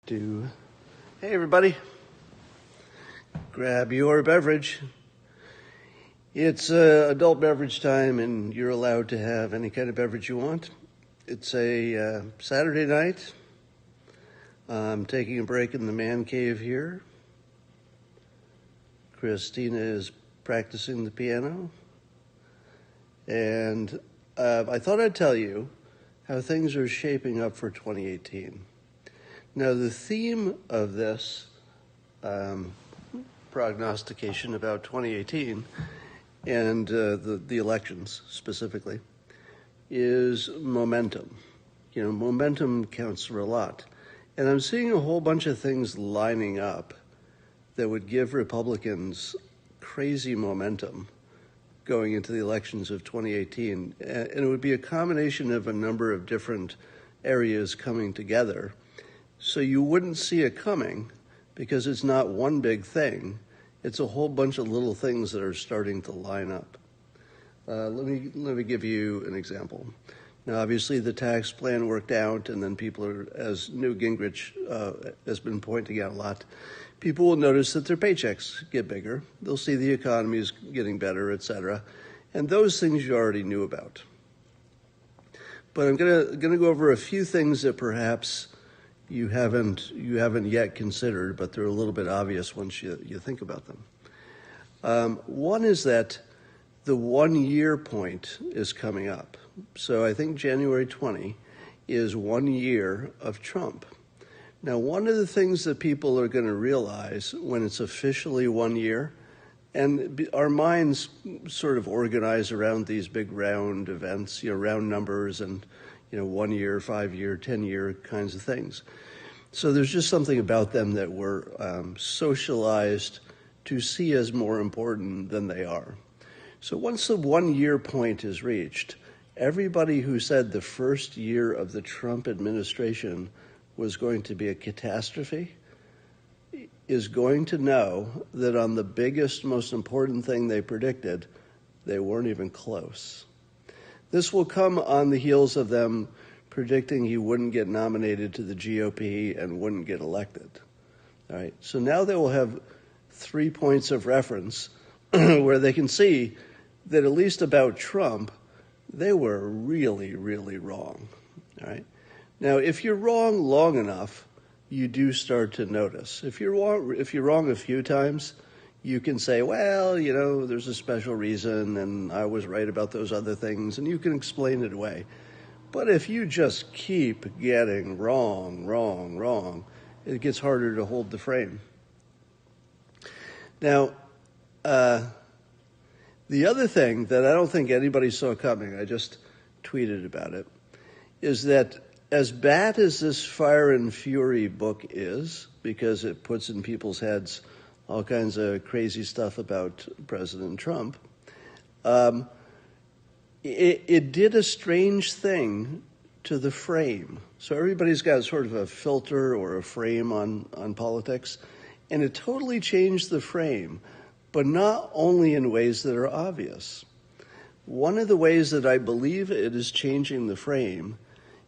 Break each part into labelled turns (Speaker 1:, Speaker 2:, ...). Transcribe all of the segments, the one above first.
Speaker 1: do. Hey, everybody. Grab your beverage. It's adult beverage time, and you're allowed to have any kind of beverage you want. It's a Saturday night. I'm taking a break in the man cave here. Christina is practicing the piano. And I thought I'd tell you how things are shaping up for 2018. Now, the theme of this prognostication about 2018 and the elections specifically is momentum. You know, momentum counts for a lot. And I'm seeing a whole bunch of things lining up that would give Republicans crazy momentum going into the elections of 2018. And it would be a combination of a number of different areas coming together. So you wouldn't see it coming because it's not one big thing. It's a whole bunch of little things that are starting to line up. Let me give you an example. Now, obviously, the tax plan worked out, and then people are, as Newt Gingrich has been pointing out a lot, people will notice that their paychecks get bigger. They'll see the economy is getting better, et cetera. And those things you already knew about. But I'm gonna go over a few things that perhaps you haven't yet considered, but they're a little bit obvious once you think about them. One is that the 1 year point is coming up. So I think January 20 is 1 year of Trump. Now, one of the things that people are going to realize when it's officially 1 year, and our minds sort of organize around these big round events, round numbers and, 1 year, 5 year, 10 year kinds of things. So there's just something about them that we're socialized to see as more important than they are. So once the 1 year point is reached, everybody who said the first year of the Trump administration was going to be a catastrophe is going to know that on the biggest, most important thing they predicted, they weren't even close. This will come on the heels of them predicting he wouldn't get nominated to the GOP and wouldn't get elected. All right. So now they will have 3 points of reference where they can see that at least about Trump, they were really, really wrong. All right. Now, if you're wrong long enough, you do start to notice. If you're wrong a few times, you can say, well, there's a special reason, and I was right about those other things, and you can explain it away. But if you just keep getting wrong, it gets harder to hold the frame. Now, the other thing that I don't think anybody saw coming, I just tweeted about it, is that as bad as this Fire and Fury book is, because it puts in people's heads all kinds of crazy stuff about President Trump, it did a strange thing to the frame. So everybody's got sort of a filter or a frame on politics, and it totally changed the frame, but not only in ways that are obvious. One of the ways that I believe it is changing the frame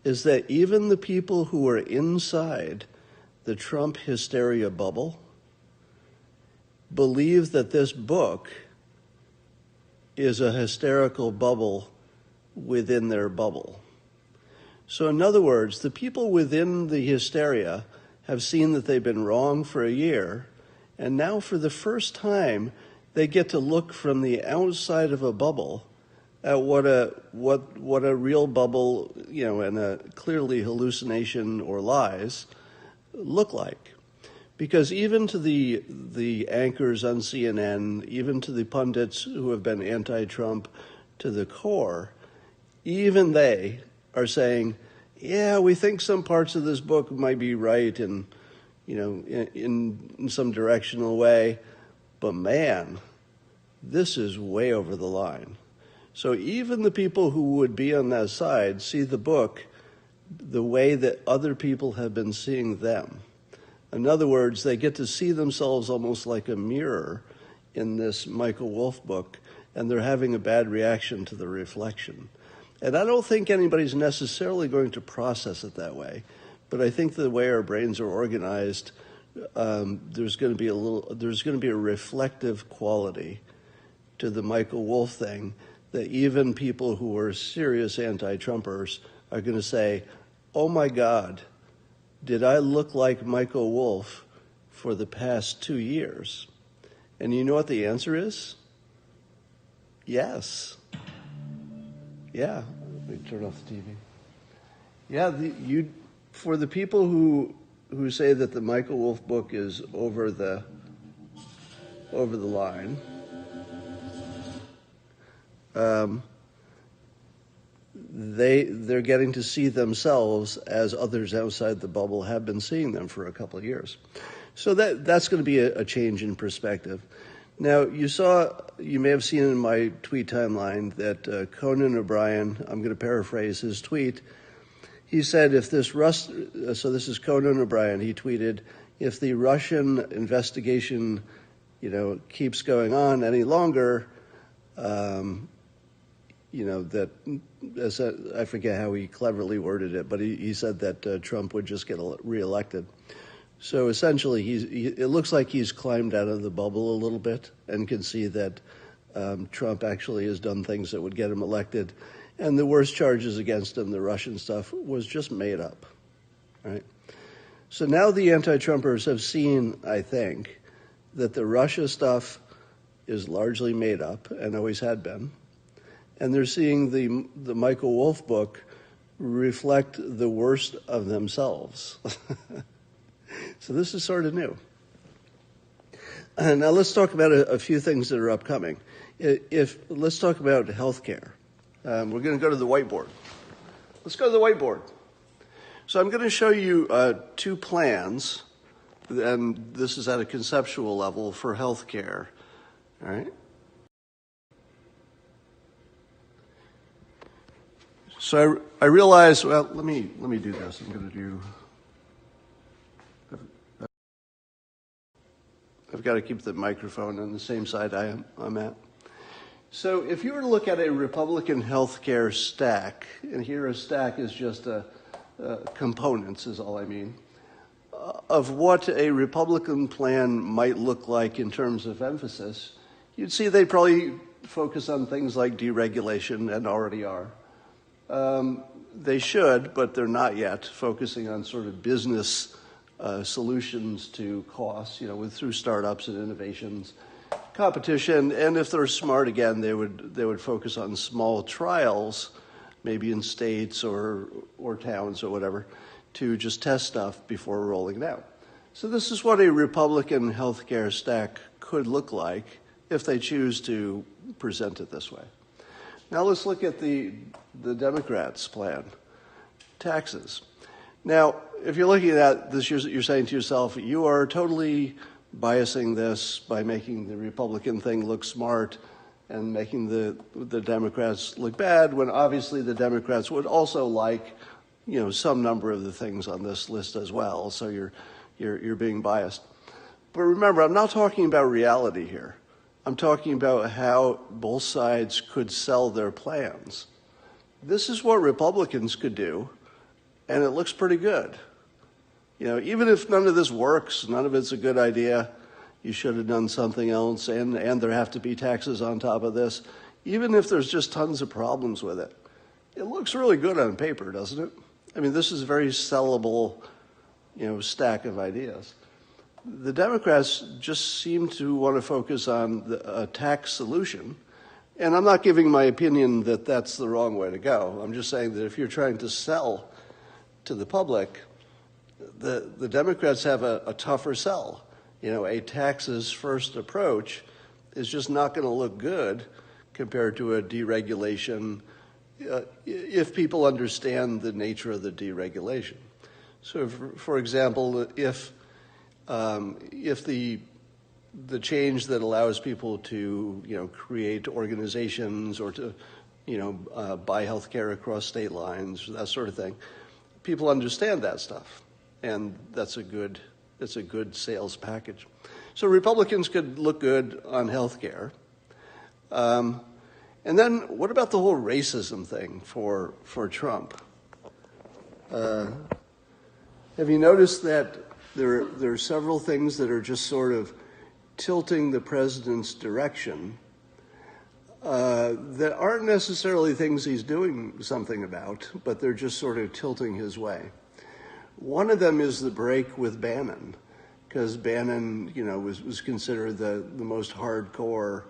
Speaker 1: is that even the people who are inside the Trump hysteria bubble believe that this book is a hysterical bubble within their bubble. So in other words, the people within the hysteria have seen that they've been wrong for a year, and now for the first time, they get to look from the outside of a bubble at what a real bubble, and a clearly hallucination or lies look like. Because even to the anchors on CNN, even to the pundits who have been anti-Trump to the core, even they are saying, yeah, we think some parts of this book might be right and, in some directional way, but man, this is way over the line. So even the people who would be on that side see the book the way that other people have been seeing them. In other words, they get to see themselves almost like a mirror in this Michael Wolff book, and they're having a bad reaction to the reflection. And I don't think anybody's necessarily going to process it that way, but I think the way our brains are organized, there's going to be a reflective quality to the Michael Wolff thing that even people who are serious anti-Trumpers are going to say, oh my God, did I look like Michael Wolff for the past 2 years? And you know what the answer is? Yes. Yeah. Let me turn off the TV. Yeah, for the people who say that the Michael Wolff book is over the line, they're getting to see themselves as others outside the bubble have been seeing them for a couple of years. So that's going to be a change in perspective. Now, you may have seen in my tweet timeline that Conan O'Brien, I'm going to paraphrase his tweet, he said so this is Conan O'Brien, he tweeted, if the Russian investigation, keeps going on any longer, I forget how he cleverly worded it, but he said that Trump would just get reelected. So essentially, it looks like he's climbed out of the bubble a little bit and can see that Trump actually has done things that would get him elected. And the worst charges against him, the Russian stuff, was just made up, right? So now the anti-Trumpers have seen, I think, that the Russia stuff is largely made up and always had been. And they're seeing the Michael Wolff book reflect the worst of themselves. So this is sort of new. Now let's talk about a few things that are upcoming. Let's talk about healthcare. We're going to go to the whiteboard. Let's go to the whiteboard. So I'm going to show you 2 plans, and this is at a conceptual level for healthcare. All right. So I realize. Well, let me do this. I'm going to do. I've got to keep the microphone on the same side I'm at. So if you were to look at a Republican healthcare stack, and here a stack is just components is all I mean, of what a Republican plan might look like in terms of emphasis, you'd see they'd probably focus on things like deregulation and already are. They should, but they're not yet, focusing on sort of business solutions to costs, through startups and innovations, competition, and if they're smart again, they would focus on small trials, maybe in states or towns or whatever, to just test stuff before rolling it out. So this is what a Republican healthcare stack could look like if they choose to present it this way. Now let's look at the Democrats' plan, taxes. Now, if you're looking at this, you're saying to yourself, you are totally biasing this by making the Republican thing look smart and making the Democrats look bad, when obviously the Democrats would also like, some number of the things on this list as well. So you're being biased. But remember, I'm not talking about reality here. I'm talking about how both sides could sell their plans. This is what Republicans could do, and it looks pretty good. Even if none of this works, none of it's a good idea, you should have done something else, and there have to be taxes on top of this, even if there's just tons of problems with it, it looks really good on paper, doesn't it? I mean, this is a very sellable, stack of ideas. The Democrats just seem to want to focus on a tax solution, and I'm not giving my opinion that that's the wrong way to go. I'm just saying that if you're trying to sell to the public, the Democrats have a tougher sell. A taxes first approach is just not going to look good compared to a deregulation if people understand the nature of the deregulation. So, for example, if the change that allows people to create organizations or to buy health care across state lines, that sort of thing, people understand that stuff, and it's a good sales package. So Republicans could look good on health care. And then what about the whole racism thing for Trump? Have you noticed that there are several things that are just sort of tilting the president's direction that aren't necessarily things he's doing something about, but they're just sort of tilting his way. One of them is the break with Bannon, because Bannon, was considered the most hardcore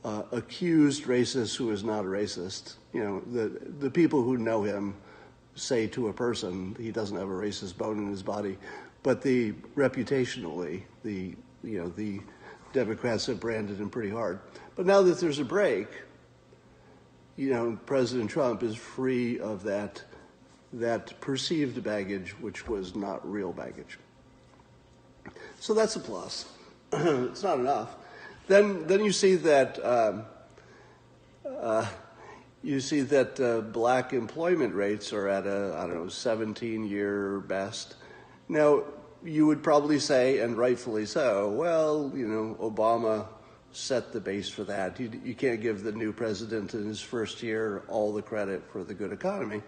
Speaker 1: accused racist who is not a racist. The people who know him say to a person he doesn't have a racist bone in his body, but reputationally, the Democrats have branded him pretty hard. But now that there's a break, President Trump is free of that perceived baggage, which was not real baggage. So that's a plus. It's not enough. Then you see that black employment rates are at a 17-year best. Now, you would probably say, and rightfully so, well, Obama set the base for that. You can't give the new president in his first year all the credit for the good economy.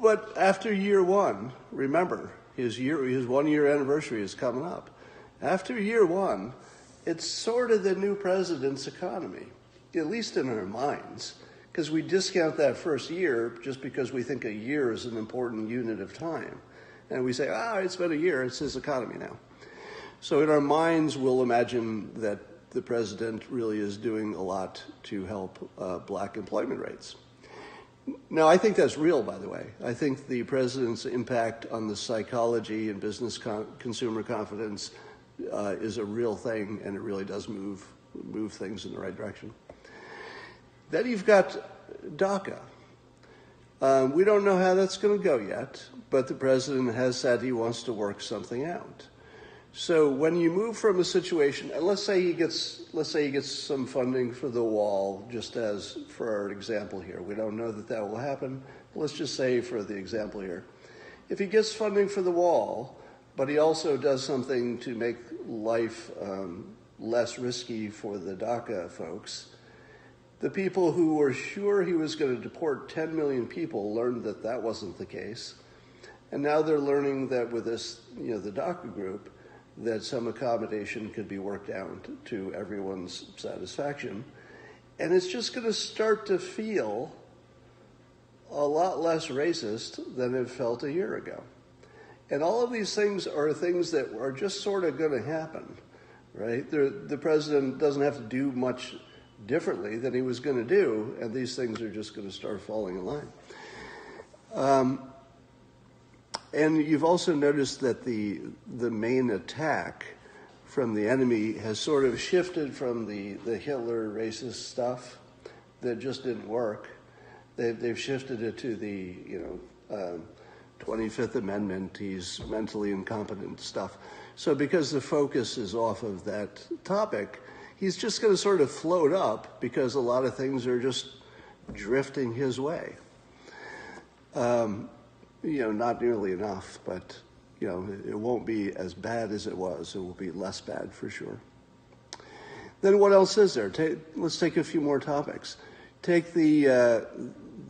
Speaker 1: But after year one, remember, his 1 year anniversary is coming up. After year one, it's sort of the new president's economy, at least in our minds, because we discount that first year just because we think a year is an important unit of time. And we say, it's been a year, it's his economy now. So in our minds, we'll imagine that the president really is doing a lot to help black employment rates. Now, I think that's real, by the way. I think the president's impact on the psychology and business consumer confidence is a real thing, and it really does move things in the right direction. Then you've got DACA. We don't know how that's going to go yet, but the president has said he wants to work something out. So when you move from a situation, and let's say he gets some funding for the wall, just as for our example here. We don't know that will happen. Let's just say for the example here, if he gets funding for the wall, but he also does something to make life less risky for the DACA folks, the people who were sure he was going to deport 10 million people learned that wasn't the case. And now they're learning that with this, the DACA group, that some accommodation could be worked out to everyone's satisfaction. And it's just going to start to feel a lot less racist than it felt a year ago. And all of these things are things that are just sort of going to happen, right? The president doesn't have to do much differently than he was going to do, and these things are just going to start falling in line. And you've also noticed that the main attack from the enemy has sort of shifted from the Hitler racist stuff that just didn't work. They've shifted it to the 25th Amendment, he's mentally incompetent stuff. So because the focus is off of that topic, he's just going to sort of float up because a lot of things are just drifting his way. Not nearly enough, but, it won't be as bad as it was. It will be less bad for sure. Then what else is there? Let's take a few more topics. Take the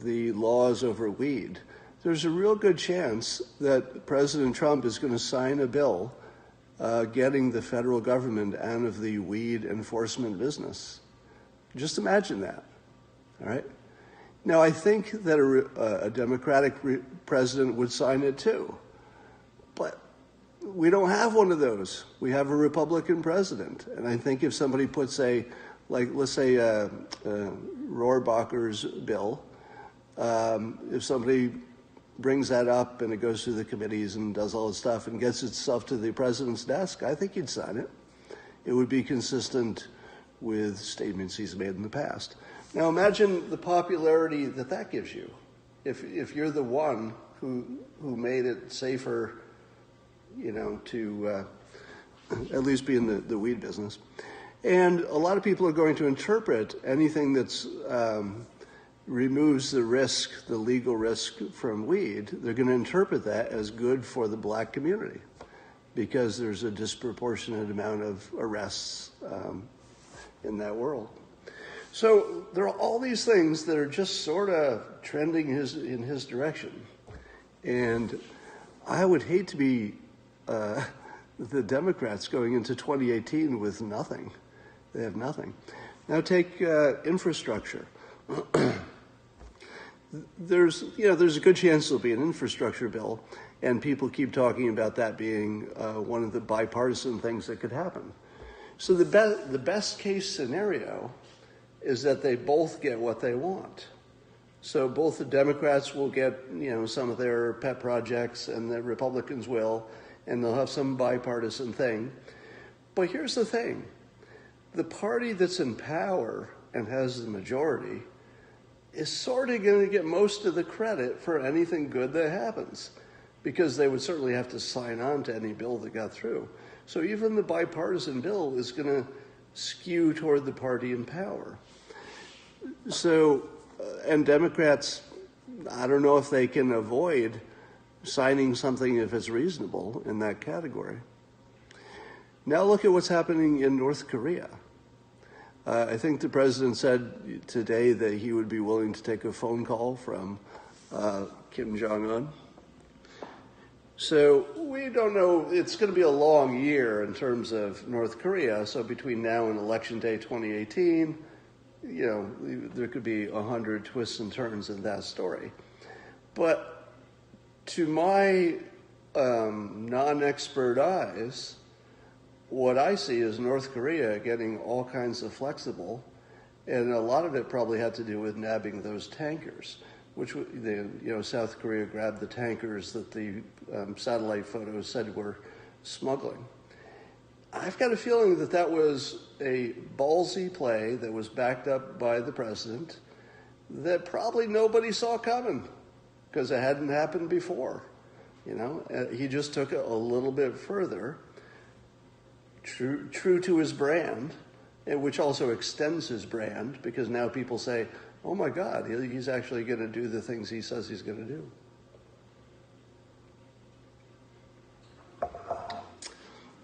Speaker 1: laws over weed. There's a real good chance that President Trump is going to sign a bill getting the federal government out of the weed enforcement business. Just imagine that, all right? Now, I think that a Democratic president would sign it too, but we don't have one of those. We have a Republican president, and I think if somebody puts let's say Rohrabacher's bill, if somebody brings that up and it goes through the committees and does all this stuff and gets itself to the president's desk, I think he'd sign it. It would be consistent with statements he's made in the past. Now imagine the popularity that gives you. If you're the one who made it safer, to at least be in the weed business. And a lot of people are going to interpret anything that's removes the risk, the legal risk from weed, they're going to interpret that as good for the black community because there's a disproportionate amount of arrests in that world. So there are all these things that are just sort of trending in his direction. And I would hate to be the Democrats going into 2018 with nothing. They have nothing. Now take infrastructure. There's a good chance there'll be an infrastructure bill, and people keep talking about that being one of the bipartisan things that could happen. So the best case scenario is that they both get what they want. So both the Democrats will get, some of their pet projects, and the Republicans will, and they'll have some bipartisan thing. But here's the thing. The party that's in power and has the majority is sort of going to get most of the credit for anything good that happens, because they would certainly have to sign on to any bill that got through. So even the bipartisan bill is going to skew toward the party in power. So, and Democrats, I don't know if they can avoid signing something if it's reasonable in that category. Now look at what's happening in North Korea. I think the president said today that he would be willing to take a phone call from Kim Jong-un. So we don't know. It's going to be a long year in terms of North Korea. So between now and Election Day 2018, there could be 100 twists and turns in that story. But to my non-expert eyes, what I see is North Korea getting all kinds of flexible, and a lot of it probably had to do with nabbing those tankers, which South Korea grabbed the tankers that the satellite photos said were smuggling. I've got a feeling that that was a ballsy play that was backed up by the president that probably nobody saw coming because it hadn't happened before. He just took it a little bit further. True to his brand, which also extends his brand, because now people say, oh my God, he's actually going to do the things he says he's going to do.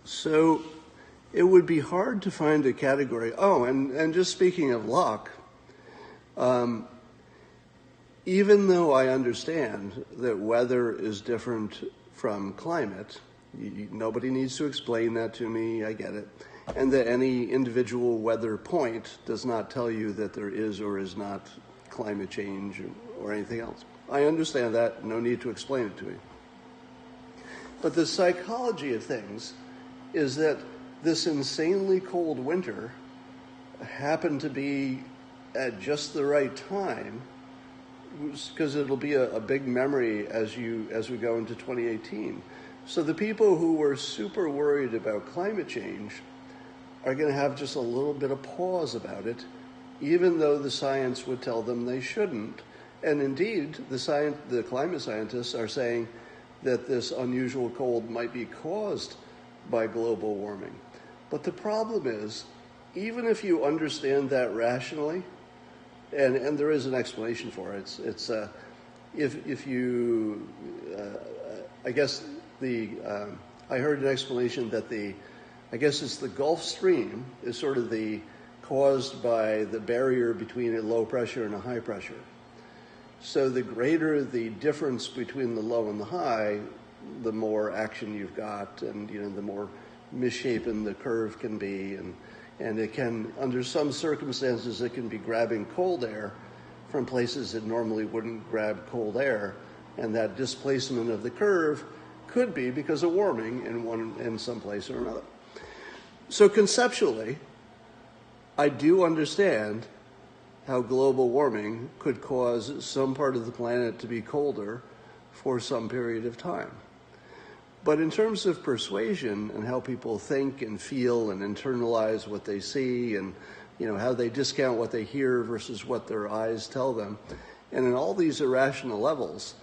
Speaker 1: So it would be hard to find a category. Oh, and just speaking of luck, even though I understand that weather is different from climate, nobody needs to explain that to me, I get it. And that any individual weather point does not tell you that there is or is not climate change or anything else. I understand that, no need to explain it to me. But the psychology of things is that this insanely cold winter happened to be at just the right time, because it'll be a big memory as we go into 2018. So the people who were super worried about climate change are going to have just a little bit of pause about it, even though the science would tell them they shouldn't. And indeed, the climate scientists are saying that this unusual cold might be caused by global warming. But the problem is, even if you understand that rationally, and there is an explanation for it, I guess I heard an explanation that it's the Gulf Stream is sort of caused by the barrier between a low pressure and a high pressure. So the greater the difference between the low and the high, the more action you've got, and the more misshapen the curve can be, and it can, under some circumstances, it can be grabbing cold air from places that normally wouldn't grab cold air, and that displacement of the curve could be because of warming in some place or another. So conceptually, I do understand how global warming could cause some part of the planet to be colder for some period of time. But in terms of persuasion and how people think and feel and internalize what they see, and how they discount what they hear versus what their eyes tell them, and in all these irrational levels,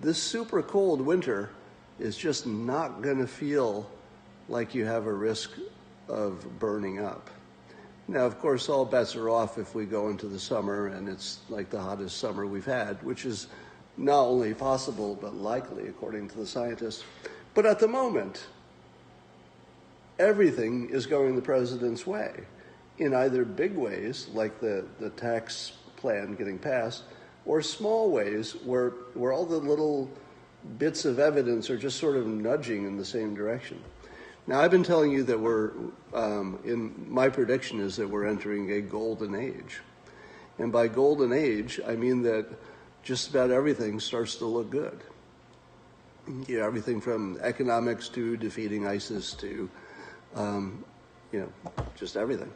Speaker 1: this super cold winter is just not going to feel like you have a risk of burning up. Now, of course, all bets are off if we go into the summer and it's like the hottest summer we've had, which is not only possible but likely, according to the scientists. But at the moment, everything is going the president's way, in either big ways, like the tax plan getting passed, or small ways where all the little bits of evidence are just sort of nudging in the same direction. Now, I've been telling you that my prediction is that we're entering a golden age. And by golden age, I mean that just about everything starts to look good. Everything from economics to defeating ISIS to, just everything.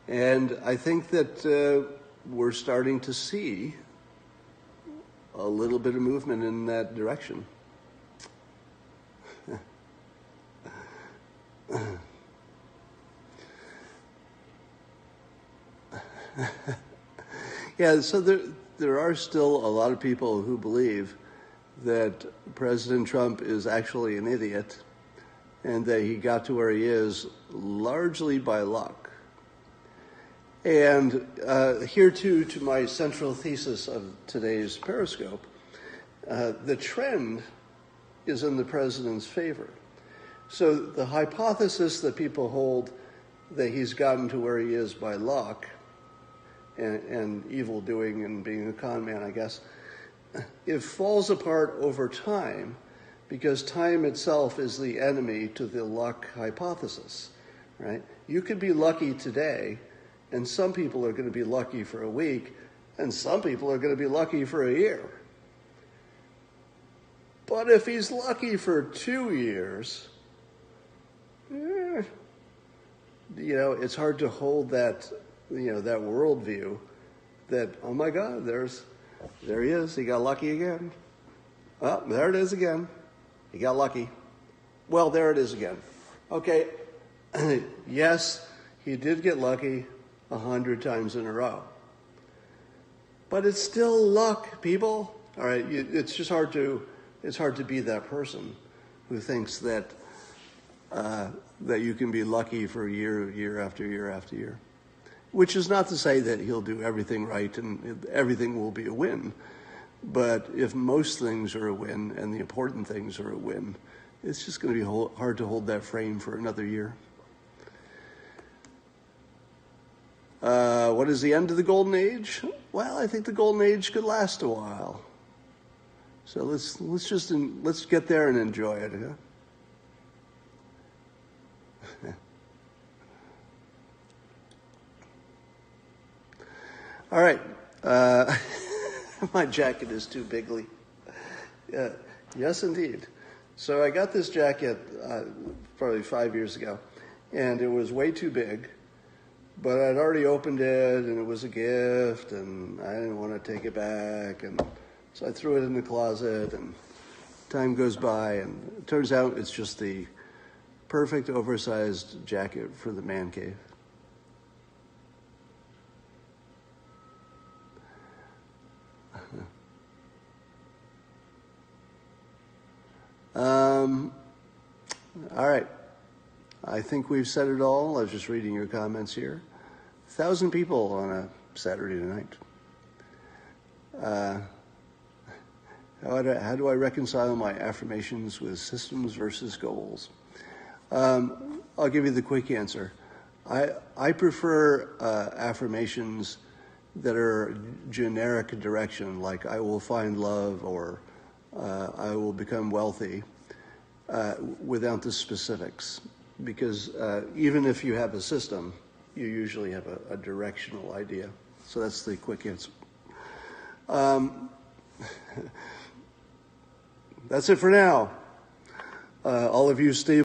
Speaker 1: And I think that we're starting to see a little bit of movement in that direction. Yeah, so there are still a lot of people who believe that President Trump is actually an idiot and that he got to where he is largely by luck. And here, too, to my central thesis of today's Periscope, the trend is in the president's favor. So the hypothesis that people hold that he's gotten to where he is by luck and evil doing and being a con man, I guess, it falls apart over time because time itself is the enemy to the luck hypothesis, right? You could be lucky today, and some people are going to be lucky for a week, and some people are going to be lucky for a year. But if he's lucky for 2 years, it's hard to hold that, that worldview that, oh my God, there he is, he got lucky again. Oh, there it is again. He got lucky. Well, there it is again. Okay, yes, he did get lucky 100 times in a row. But it's still luck, people. All right, it's just hard to be that person who thinks that you can be lucky for year after year after year. Which is not to say that he'll do everything right and everything will be a win. But if most things are a win and the important things are a win, it's just going to be hard to hold that frame for another year. What is the end of the golden age? Well, I think the golden age could last a while. So let's get there and enjoy it. Huh? All right. My jacket is too bigly. Yes, indeed. So I got this jacket probably 5 years ago, and it was way too big. But I'd already opened it, and it was a gift, and I didn't want to take it back. And so I threw it in the closet, and time goes by, and it turns out it's just the perfect oversized jacket for the man cave. All right. I think we've said it all. I was just reading your comments here. 1,000 people on a Saturday night. How do I reconcile my affirmations with systems versus goals? I'll give you the quick answer. I prefer affirmations that are generic direction, like I will find love or I will become wealthy, without the specifics. Because even if you have a system, you usually have a directional idea. So that's the quick answer. That's it for now. All of you stay